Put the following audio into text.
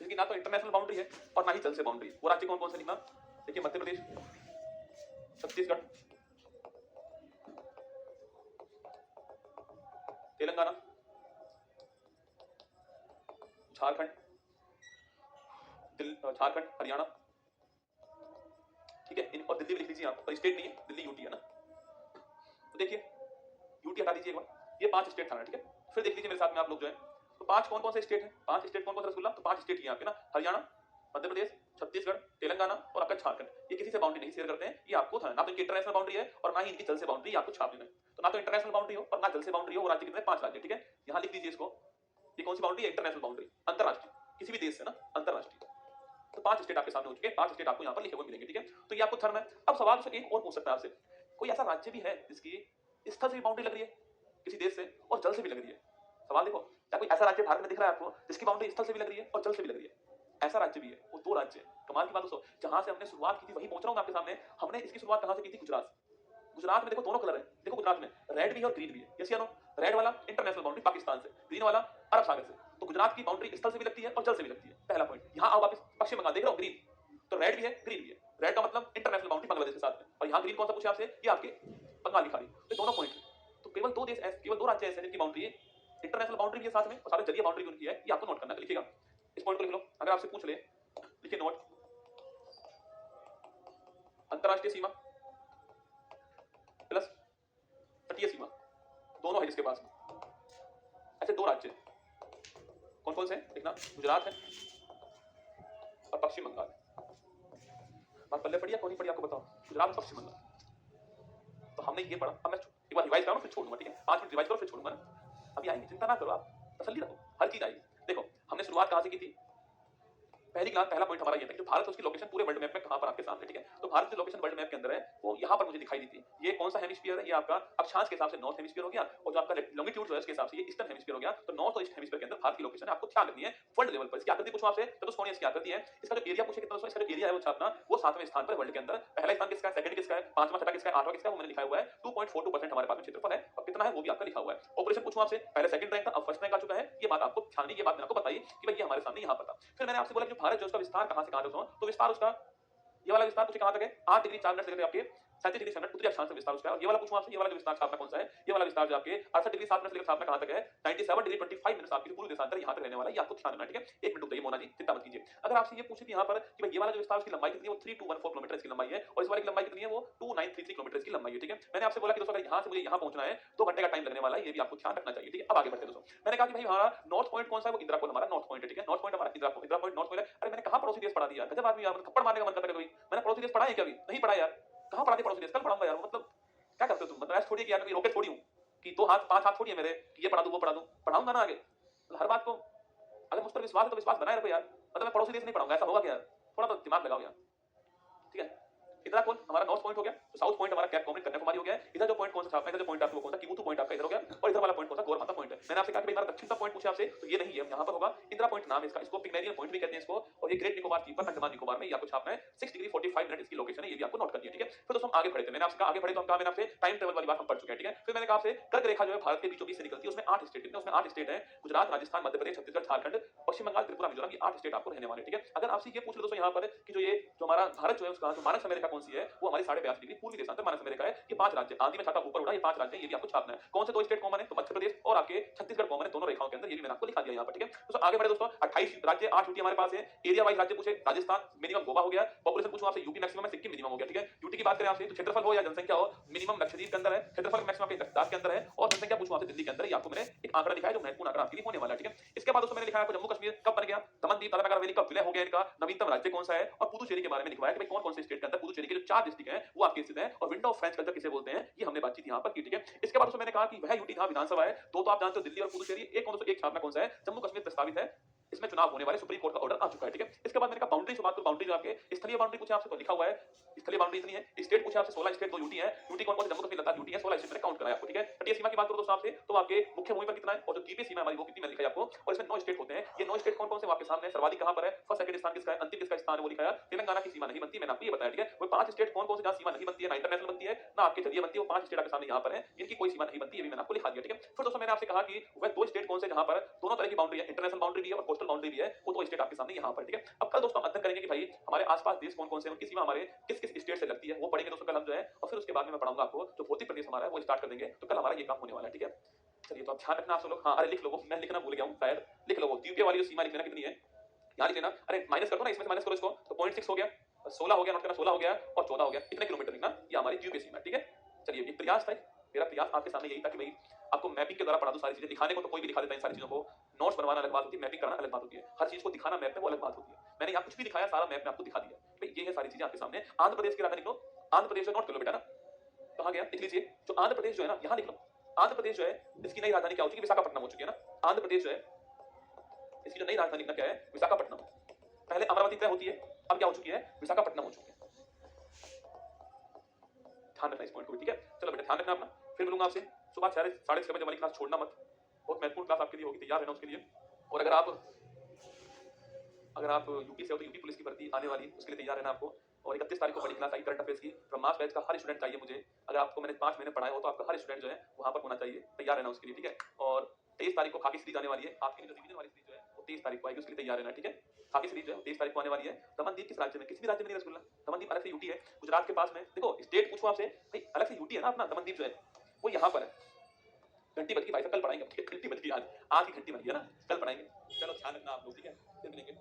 जिसकी ना तो इंटरनेशनल बाउंड्री है और ना ही जल से बाउंड्री। वो राज्य कौन कौन से निमा? देखिए मध्य प्रदेश, छत्तीसगढ़, तेलंगाना, झारखंड, झारखंड, हरियाणा, ठीक है। और दिल्ली भी लिख लीजिए आप, पर स्टेट नहीं है, दिल्ली यूटी है ना। तो देखिए यूटी हटा दीजिए एक बार, ये 5 स्टेट था ना, ठीक है। फिर देख लीजिए मेरे साथ में आप लोग जो है, तो 5 कौन कौन से स्टेट हैं, 5 स्टेट कौन कौन से रसगुल्ला, तो 5 स्टेट यहाँ पे ना, हरियाणा, मध्य प्रदेश, छत्तीसगढ़, तेलंगाना और आपका झारखंड। ये किसी से बाउंड्री नहीं शेयर करते हैं, ये आपको था ना तो इनकी इंटरनेशनल बाउंड्री है और ना ही इनकी जल से बाउंड्री, आपको छाप देना है। तो ना तो इंटरनेशनल बाउंड्री हो और ना जल से बाउंड्री हो, वो राज्य कितने, 5 राज्य, ठीक है। यहाँ लिख लीजिए इसको, ये कौन सी बाउंड्री है, इंटरनेशनल बाउंड्री, अंतरराष्ट्रीय, किसी भी देश से ना, अंतरराष्ट्रीय। तो 5 स्टेट आपके सामने हो चुके हैं, 5 स्टेट आपको यहाँ पर लिखे हुए मिलेंगे, ठीक है। तो ये आपको थर्म है। अब सवाल से एक और पूछ सकता है आपसे, कोई ऐसा राज्य भी है जिसकी स्थल से भी बाउंड्री लग रही है किसी देश से और जल से भी लग रही है? सवाल देखो, क्या कोई ऐसा राज्य भारत में दिख रहा है आपको जिसकी बाउंड्री स्थल से भी लग रही है और जल से भी लग रही है? ऐसा राज्य भी है, वो 2 राज्य है। कमाल की बात दोस्तों, जहां से हमने शुरुआत की थी वही पहुंच रहा हूं मैं आपके सामने। हमने इसकी शुरुआत कहां से की थी? गुजरात से। गुजरात में देखो दोनों कलर है, देखो गुजरात में रेड भी है और ग्रीन भी है, यस या नो? रेड वाला इंटरनेशनल बाउंड्री पाकिस्तान से, ग्रीन वाला अरब सागर से। तो गुजरात की बाउंड्री स्थल से भी लगती है और जल से भी लगती है, पहला पॉइंट। यहां आओ वापस, पश्चिम बंगाल देख रहे हो, ग्रीन, तो रेड भी है ग्रीन भी है। रेड का मतलब इंटरनेशनल बाउंड्री बांग्लादेश के साथ में, और यहां ग्रीन कौन सा पूछे आपसे, ये आपके बंगाली खाड़ी। तो दोनों पॉइंट, तो केवल 2 देश ऐसे, केवल 2 राज्य ऐसे हैं जिनकी बाउंड्री इंटरनेशनल बाउंड्री भी है साथ में और साथ जलीय बाउंड्री भी उनकी है। ये आपको नोट करना है, लिखिएगा इस पॉइंट को, लिख लो। अगर आपसे पूछ ले, लिखिए नोट, अंतरराष्ट्रीय सीमा प्लस तटीय सीमा, दोनों है जिसके पास में। ऐसे 2 राज्य कौन कौन से देखना, गुजरात है और पश्चिम बंगाल। बात पल्ले पड़ी या कौन नहीं पड़ी आपको बताओ, गुजरात और पश्चिम बंगाल। तो हमने ये पढ़ा, अब मैं एक बार रिवाइज करूं फिर छोड़ूंगा, ठीक है। 5 मिनट रिवाइज करो फिर छोड़ूंगा ना, अभी आएंगे, चिंता ना करो आप, तसल्ली रखो, हर चीज आएगी। देखो हमने शुरुआत कहां से की थी, पहली क्लास पहला पॉइंट हमारा ये था कि जो भारत है उसकी लोकेशन पूरे वर्ल्ड मैप में कहां पर आपके सामने, ठीक है। तो भारत की लोकेशन वर्ल्ड मैप के अंदर है, वो यहां पर मुझे दिखाई दी थी। ये कौन सा हेमिस्फीयर है, ये आपका अक्षांश के हिसाब से नॉर्थ हेमिस्फीयर हो गया, और जो आपका लॉन्गिट्यूड है उसके हिसाब से ये ईस्टर्न हेमिस्फीयर हो गया। तो नॉर्थ और ईस्ट हेमिस्फीयर के अंदर भारत की लोकेशन है, आपको ध्यान रखनी है वर्ल्ड लेवल पर। इसकी आकृति पूछूं आपसे, चतुष्कोणीय इसकी आकृति है। इसका जो एरिया पूछे कितना, इसका जो एरिया है वो छापना, वो 7वें स्थान पर वर्ल्ड के अंदर। पहला स्थान किसका है, सेकंड किसका है, 5वां छठा किसका है, 8वां किसका है, वो मैंने लिखा हुआ है। 2.42% हमारे पास में क्षेत्रफल है, और कितना है वो भी आपका लिखा हुआ है। ऑपरेशन पूछूं आपसे, पहले सेकंड रैंक था, अब फर्स्ट रैंक आ चुका है। ये बात आपको ध्यान नहीं, ये बात मैंने आपको बताई कि भाई ये हमारे सामने यहाँ पर था। फिर मैंने आपसे बोला कि जो भारत जो उसका विस्तार कहां से कहां तक, तो विस्तार उसका ये वाला विस्तार पूछे कहां तक है, 8 डिग्री 4 मिनट से लेकर आपके 37 डिग्री 7 मिनट उत्तरी अक्षांश विस्तार उसका है। और ये वाला पूछूं आपसे, ये वाला जो विस्तार छापना कौन सा है, ये वाला विस्तार जो आपके 68 डिग्री 7 मिनट से लेकर छापना कहां तक है, 97 डिग्री 25 मिनट आपकी पूर्व देशांतर यहां तक रहने वाला है। ये आपको ध्यान रखना, ठीक है। 1 मिनट रुकिए मोना जी, चिंता मत कीजिए। अगर आपसे ये पूछे कि यहां पर कि भाई ये वाला जो विस्तार उसकी लंबाई कितनी है, वो 3214 किलोमीटर इसकी लंबाई है, और इस वाले की लंबाई कितनी है, वो 2933 किलोमीटर इसकी लंबाई है, ठीक है। मैंने आपसे बोला कि दोस्तों अगर यहां से मुझे यहां पहुंचना है 2 घंटे का टाइम लगने वाला है, ये भी आपको ध्यान रखना चाहिए, ठीक है। अब आगे बढ़ते हैं दोस्तों। मैंने कहा कि भाई हमारा नॉर्थ पॉइंट कौन सा है, वो इंदिरा कोल हमारा नॉर्थ पॉइंट है, ठीक है। नॉर्थ पॉइंट हमारा इंदिरा पॉइंट नॉर्थ पॉइंट है। अरे मैंने कहां पड़ोसी देश पढ़ा दिया, गजब आदमी यार, थप्पड़ मारने का मन करता है कभी। मैंने पड़ोसी देश पढ़ा है क्या, अभी नहीं पढ़ा यार, कहां पढ़ा दिया पड़ोसी देश, कल पढ़ाऊंगा यार। मतलब क्या करते हो तुम, मतलब ऐसे थोड़ी कि यार मैं रॉकेट थोड़ी हूं कि 2 हाथ 5 हाथ थोड़ी है मेरे कि ये पढ़ा दूं वो पढ़ा दूं, पढ़ाऊंगा ना आगे। मतलब हर बात को अगर मुझ पर विश्वास है तो विश्वास बनाए रखो यार। मतलब मैं पड़ोसी देश नहीं पढ़ाऊंगा, ऐसा होगा क्या यार, थोड़ा तो दिमाग लगाओ यार, ठीक है। इधर कौन हमारा नॉर्थ पॉइंट हो गया, तो साउथ पॉइंट हमारा कैप कॉमन कन्याकुमारी हो गया। इधर जो पॉइंट कौन सा छापना है, इधर जो पॉइंट आपको कौन सा किबुतु पॉइंट आपका इधर हो गया, और इधर वाला पॉइंट कौन सा गौरमाता पॉइंट है। मैंने आपसे कहा कि भाई हमारा दक्षिण का पॉइंट पूछा आपसे, तो ये नहीं है, यहां पर होगा इंदिरा पॉइंट नाम है इसका, इसको पिग्मेलियन पॉइंट भी कहते हैं इसको। और ये ग्रेट निकोबार द्वीप पर अंडमान निकोबार में ये आपको छापना है। 6 डिग्री 45 मिनट इसकी लोकेशन है, ये भी आपको नोट कर दिया, ठीक है। फिर दोस्तों हम आगे बढ़े थे, मैंने आपसे कहा आगे बढ़े तो हम कहा, मैंने आपसे टाइम टेबल वाली बात हम पढ़ चुके हैं, ठीक है। फिर मैंने कहा आपसे कर्क रेखा जो है भारत के बीचों बीच से निकलती है, उसमें 8 स्टेट है, उसमें 8 स्टेट है, गुजरात, राजस्थान, मध्य प्रदेश, छत्तीसगढ़, झारखंड, पश्चिम बंगाल, त्रिपुरा, मिजोरम, ये 8 स्टेट आपको रहने वाले, ठीक है। अगर आपसे ये पूछ लो दोस्तों यहाँ पर कि जो ये जो हमारा भारत जो है उसका जो मानक समय रेखा कौन सी है, वो हमारी 82.5 डिग्री पूर्वी देशांतर मानक समय रेखा है। ये 5 राज्य आंधी में छाता ऊपर उड़ा, ये 5 राज्य ये भी आपको छापना है। कौन से 2 स्टेट कॉमन है, तो मध्य प्रदेश और आपके छत्तीसगढ़ कॉमन है, दोनों रेखाओं के अंदर, ये भी मैंने आपको लिखा दिया यहाँ पर, ठीक है। दोस्तों आगे बढ़े दोस्तों, 28 राज्य 8 यूटी हमारे पास है। एरिया वाइज राज्य पूछे, राजस्थान मिनिमम गोवा हो गया। पॉपुलेशन पूछूं आपसे, यूपी मैक्सिमम है, सिक्किम मिनिमम हो गया, ठीक है। यूटी की बात करें आपसे तो क्षेत्रफल हो या जनसंख्या हो, मिनिमम लक्षद्वीप के अंदर है, क्षेत्रफल मैक्सिमम आपके लद्दाख के अंदर है, और जनसंख्या पूछूं आपसे दिल्ली के अंदर। ये आपको मैंने एक आंकड़ा दिखाया जो महत्वपूर्ण आंकड़ा आपके लिए होने वाला है, ठीक है। इसके बाद दोस्तों मैंने लिखा है आपको जम्मू कश्मीर कब बन गया, दमन दीव दादरा नगर हवेली कब विलय हो गया, इनका नवीनतम राज्य कौन सा है, और पुदुचेरी के बारे में लिखवाया कि भाई कौन कौन से स्टेट के अंदर पुदुचेरी के जो 4 डिस्ट्रिक्ट हैं वो आपके स्थित हैं, और विंडो ऑफ फ्रेंच कल्चर किसे बोलते हैं, ये हमने बातचीत यहाँ पर की, ठीक है। इसके बाद दोस्तों मैंने कहा कि वह यूटी जहां विधानसभा है, 2 तो आप जानते हो दिल्ली और पुदुचेरी, एक कौन सा, एक छापना कौन सा है, जम्मू कश्मीर प्रस्तावित है, इसमें चुनाव होने वाले, सुप्रीम कोर्ट का ऑर्डर आ चुका है, ठीक है। इसके बाद मैंने कहा बाउंड्री से बात करो, बाउंड्री जो आपके स्थलीय बाउंड्री पूछे आपसे तो लिखा हुआ है, स्थलीय बाउंड्री इतनी है। स्टेट पूछे आपसे 16 स्टेट 2 यूटी है, यूटी कौन कौन से, जम्मू कश्मीर लद्दाख यूटी है, 16 स्टेट मैंने काउंट कराया आपको, ठीक है। तटीय सीमा की बात करो दोस्तों आपसे, तो आपके मुख्य भूमि पर कितना है, और जो द्वीपीय सीमा हमारी वो कितनी मैंने लिखा है आपको, और इसमें 9 स्टेट होते हैं। ये 9 स्टेट कौन कौन से आपके सामने, सर्वाधिक कहां पर है, फर्स्ट सेकंड स्थान किसका है, अंतिम किसका स्थान है वो लिखा है। तेलंगाना की सीमा नहीं बनती, मैंने आपको ये बताया, ठीक है। वो 5 स्टेट कौन कौन से जहां सीमा नहीं बनती है, ना इंटरनेशनल बनती है ना आपके जलीय बनती है, वो 5 स्टेट आपके सामने यहां पर है, इनकी कोई सीमा नहीं बनती, ये भी मैंने आपको लिखा दिया, ठीक है। फिर दोस्तों मैंने आपसे कहा कि वह 2 स्टेट कौन से जहां पर दोनों तरह की बाउंड्री है, इंटरनेशनल बाउंड्री भी है और कोस्टल जियोग्राफिकल बाउंड्री भी है, वो तो स्टेट आपके सामने यहाँ पर, ठीक है। अब कल दोस्तों हम अध्ययन करेंगे कि भाई हमारे आसपास देश कौन कौन से हैं, उनकी सीमा हमारे किस किस स्टेट से लगती है, वो पढ़ेंगे दोस्तों कल हम जो है। और फिर उसके बाद में मैं पढ़ाऊंगा आपको जो भौतिक प्रदेश हमारा है वो स्टार्ट कर देंगे, तो कल हमारा ये काम होने वाला है, ठीक है। चलिए तो अब ध्यान रखना आप सब लोग। हाँ अरे लिख लो, मैं लिखना भूल गया हूँ शायद, लिख लो वो द्वीपीय वाली जो सीमा लिख लेना कितनी है, यहाँ लिख लेना। अरे माइनस कर दो ना, इसमें से माइनस करो इसको, तो 0.6 हो गया, 16 हो गया, नोट करना 16 हो गया और 14 हो गया, इतने किलोमीटर लिखना, ये हमारी द्वीपीय सीमा, ठीक है। चलिए ये प्रयास था, मेरा प्रयास आपके सामने यही था कि भाई आपको मैपिंग के द्वारा पढ़ा दूं सारी चीजें। दिखाने को तो कोई भी दिखा देता है इन सारी चीजों को, नोट्स बनवाना अलग बात होती है, मैपिंग करना अलग बात होती है, हर चीज को दिखाना मैप में वो अलग बात होती है। मैंने यहाँ कुछ भी दिखाया सारा मैप में आपको दिखा दिया भाई, ये है सारी चीजें आपके सामने। आंध्र प्रदेश की राजधानी लिख लो, आंध्र प्रदेश जो नोट कर लो बेटा ना, कहाँ गया लिख लीजिए। जो आंध्र प्रदेश जो है ना यहाँ लिख लो, आंध्र प्रदेश जो है इसकी नई राजधानी क्या हो चुकी है, विशाखापट्टनम हो चुकी है ना। आंध्र प्रदेश जो है इसकी जो नई राजधानी क्या है, विशाखापट्टनम। पहले अमरावती तय होती है, अब क्या हो चुकी है, विशाखापट्टनम हो चुकी है। ध्यान रखना इस पॉइंट को, ठीक है। चलो बेटा ध्यान रखना अपना, फिर मिलूंगा आपसे सुबह 6:30 बजे वाली क्लास छोड़ना मत, बहुत महत्वपूर्ण क्लास आपके लिए होगी, तैयार रहना उसके लिए। और अगर आप यूपी से हो तो यूपी पुलिस की भर्ती आने वाली, उसके लिए तैयार रहना आपको। और 31 तारीख को बड़ी क्लास आई करंट अफेयर्स की, ब्रह्मास्त्र बैच का हर स्टूडेंट चाहिए मुझे। अगर आपको मैंने 5 महीने पढ़ाया हो तो आपका हर स्टूडेंट जो है वहां पर होना चाहिए, तैयार रहना उसके लिए, ठीक है। और 23 तारीख को खाकी सीरीज आने वाली है, आपकी जो रिवीजन वाली सीरीज जो है वो 23 तारीख को आएगी, उसके लिए तैयार रहना, ठीक है। खाकी सीरीज जो है 23 तारीख को आने वाली है। दमनदीप किस राज्य में, किसी भी राज्य में नहीं रसगुल्ला, दमनदीप अलग से यूटी है, गुजरात के पास में। देखो स्टेट पूछो आपसे भाई, अलग से यूटी है ना अपना, दमनदीप जो है वो यहाँ पर है। घंटी बज गई भाई साहब, कल पढ़ाएंगे, ठीक है। घंटी बज गई, आज की घंटी बज गई है ना, कल पढ़ाएंगे। चलो ध्यान रखना आप लोग, ठीक है, फिर मिलेंगे।